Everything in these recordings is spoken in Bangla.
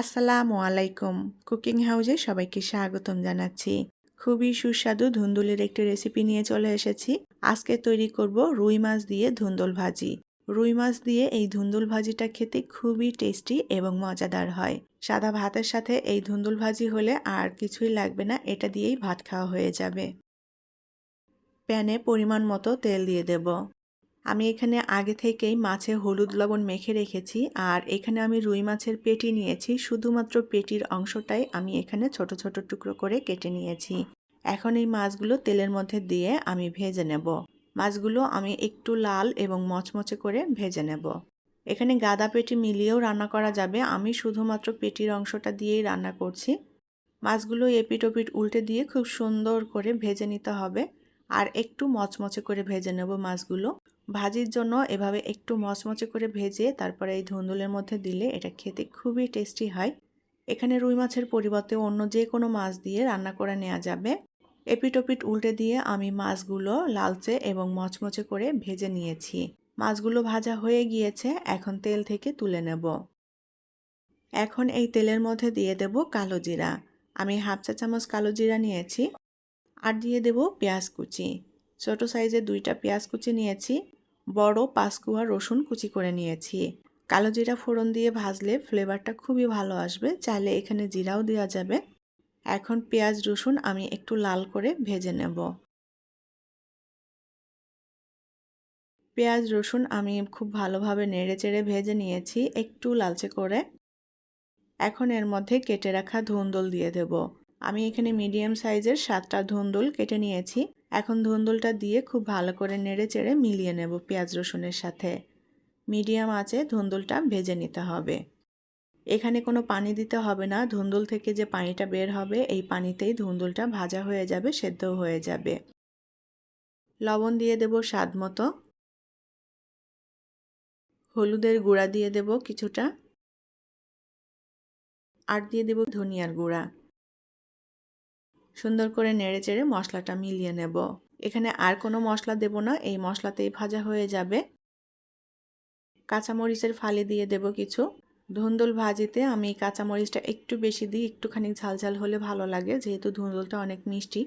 আসসালামু আলাইকুম। কুকিং হাউজে সবাইকে স্বাগতম জানাচ্ছি। খুবই সুস্বাদু ধুন্দুলের একটি রেসিপি নিয়ে চলে এসেছি। আজকে তৈরি করব রুই মাছ দিয়ে ধুন্দুল ভাজি। রুই মাছ দিয়ে এই ধুন্দুল ভাজিটা খেতে খুবই টেস্টি এবং মজাদার হয়। সাদা ভাতের সাথে এই ধুন্দুল ভাজি হলে আর কিছুই লাগবে না, এটা দিয়েই ভাত খাওয়া হয়ে যাবে। প্যানে পরিমাণ মতো তেল দিয়ে দেব। আমি এখানে আগে থেকেই মাছে হলুদ লবণ মেখে রেখেছি, আর এখানে আমি রুই মাছের পেটি নিয়েছি। শুধুমাত্র পেটির অংশটাই আমি এখানে ছোট ছোট টুকরো করে কেটে নিয়েছি। এখন এই মাছগুলো তেলের মধ্যে দিয়ে আমি ভেজে নেব। মাছগুলো আমি একটু লাল এবং মচমচে করে ভেজে নেব। এখানে গাদা পেটি মিলিয়েও রান্না করা যাবে, আমি শুধুমাত্র পেটির অংশটা দিয়েই রান্না করছি। মাছগুলো এপিট ওপিট উল্টে দিয়ে খুব সুন্দর করে ভেজে নিতে হবে, আর একটু মচমচে করে ভেজে নেব মাছগুলো। ভাজির জন্য এভাবে একটু মচমচে করে ভেজে তারপরে এই ধুন্দুলের মধ্যে দিলে এটা খেতে খুবই টেস্টি হয়। এখানে রুই মাছের পরিবর্তে অন্য যে কোনো মাছ দিয়ে রান্না করে নেওয়া যাবে। এপিট ওপিট উল্টে দিয়ে আমি মাছগুলো লালচে এবং মচমচে করে ভেজে নিয়েছি। মাছগুলো ভাজা হয়ে গিয়েছে, এখন তেল থেকে তুলে নেব। এখন এই তেলের মধ্যে দিয়ে দেব কালো জিরা। আমি হাফ চা চামচ কালো জিরা নিয়েছি। আর দিয়ে দেব পেঁয়াজ কুচি। ছোট সাইজের 2টা পেঁয়াজ কুচি নিয়েছি। বড় 5 কোয়া রসুন কুচি করে নিয়েছি। কালো জিরা ফোড়ন দিয়ে ভাজলে ফ্লেভারটা খুবই ভালো আসবে, চাইলে এখানে জিরাও দেওয়া যাবে। এখন পেঁয়াজ রসুন আমি একটু লাল করে ভেজে নেব। পেঁয়াজ রসুন আমি খুব ভালোভাবে নেড়েচেড়ে ভেজে নিয়েছি একটু লালচে করে। এখন এর মধ্যে কেটে রাখা ধুন্দুল দিয়ে দেব। আমি এখানে মিডিয়াম সাইজের 7টা ধুন্দুল কেটে নিয়েছি। এখন ধুন্দুলটা দিয়ে খুব ভালো করে নেড়েচেড়ে মিলিয়ে নেব পেঁয়াজ রসুনের সাথে। মিডিয়াম আঁচে ধুন্দুলটা ভেজে নিতে হবে। এখানে কোনো পানি দিতে হবে না, ধুন্দুল থেকে যে পানিটা বের হবে এই পানিতেই ধুন্দুলটা ভাজা হয়ে যাবে, সেদ্ধও হয়ে যাবে। লবণ দিয়ে দেব স্বাদ মতো। হলুদের গুঁড়া দিয়ে দেব কিছুটা। আর দিয়ে দেব ধনিয়ার গুঁড়া। সুন্দর করে নেড়েচেড়ে মশলাটা মিলিয়ে নেব। এখানে আর কোনো মশলা দেব না, এই মশলাতেই ভাজা হয়ে যাবে। কাঁচামরিচের ফালি দিয়ে দেব কিছু। ধুন্দুল ভাজিতে আমি কাঁচামরিচটা একটু বেশি দিই, একটুখানি ঝালঝাল হলে ভালো লাগে, যেহেতু ধুন্দুলটা অনেক মিষ্টি।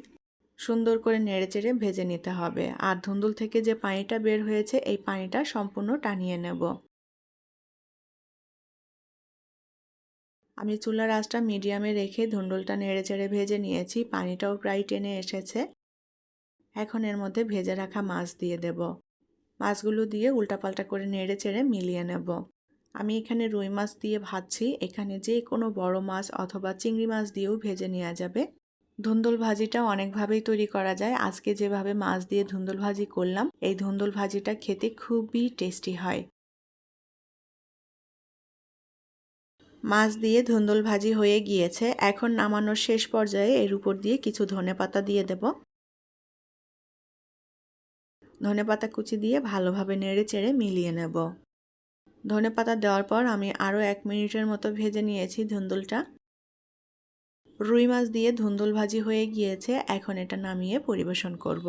সুন্দর করে নেড়েচেড়ে ভেজে নিতে হবে, আর ধুন্দুল থেকে যে পানিটা বের হয়েছে এই পানিটা সম্পূর্ণ টানিয়ে নেব। আমি চুলার আঁচটা মিডিয়ামে রেখে ধুন্দুলটা নেড়েচেড়ে ভেজে নিয়েছি, পানিটাও প্রায় টেনে এসেছে। এখন এর মধ্যে ভেজে রাখা মাছ দিয়ে দেব। মাছগুলো দিয়ে উল্টাপাল্টা করে নেড়েচেড়ে মিলিয়ে নেব। আমি এখানে রুই মাছ দিয়ে ভাজছি, এখানে যে কোনো বড় মাছ অথবা চিংড়ি মাছ দিয়েও ভেজে নেওয়া যাবে। ধুন্দুল ভাজিটা অনেকভাবেই তৈরি করা যায়, আজকে যেভাবে মাছ দিয়ে ধুন্দুল ভাজি করলাম এই ধুন্দুল ভাজিটা খেতে খুবই টেস্টি হয়। মাছ দিয়ে ধুন্দুল ভাজি হয়ে গিয়েছে, এখন নামানোর শেষ পর্যায়ে এর উপর দিয়ে কিছু ধনেপাতা দিয়ে দেব। ধনেপাতা কুচি দিয়ে ভালোভাবে নেড়েচেড়ে মিলিয়ে নেব। ধনেপাতা দেওয়ার পর আমি আরও 1 মিনিটের মতো ভেজে নিয়েছি ধুন্দুলটা। রুই মাছ দিয়ে ধুন্দুল ভাজি হয়ে গিয়েছে, এখন এটা নামিয়ে পরিবেশন করব।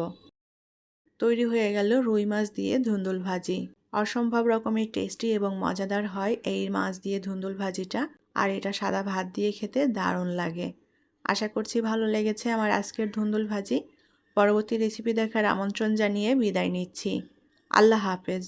তৈরি হয়ে গেল রুই মাছ দিয়ে ধুন্দুল ভাজি। অসম্ভব রকমের টেস্টি এবং মজাদার হয় এই মাছ দিয়ে ধুন্দুল ভাজিটা, আর এটা সাদা ভাত দিয়ে খেতে দারুণ লাগে। আশা করছি ভালো লেগেছে আমার আজকের ধুন্দুল ভাজি। পরবর্তী রেসিপি দেখার আমন্ত্রণ জানিয়ে বিদায় নিচ্ছি। আল্লাহ হাফেজ।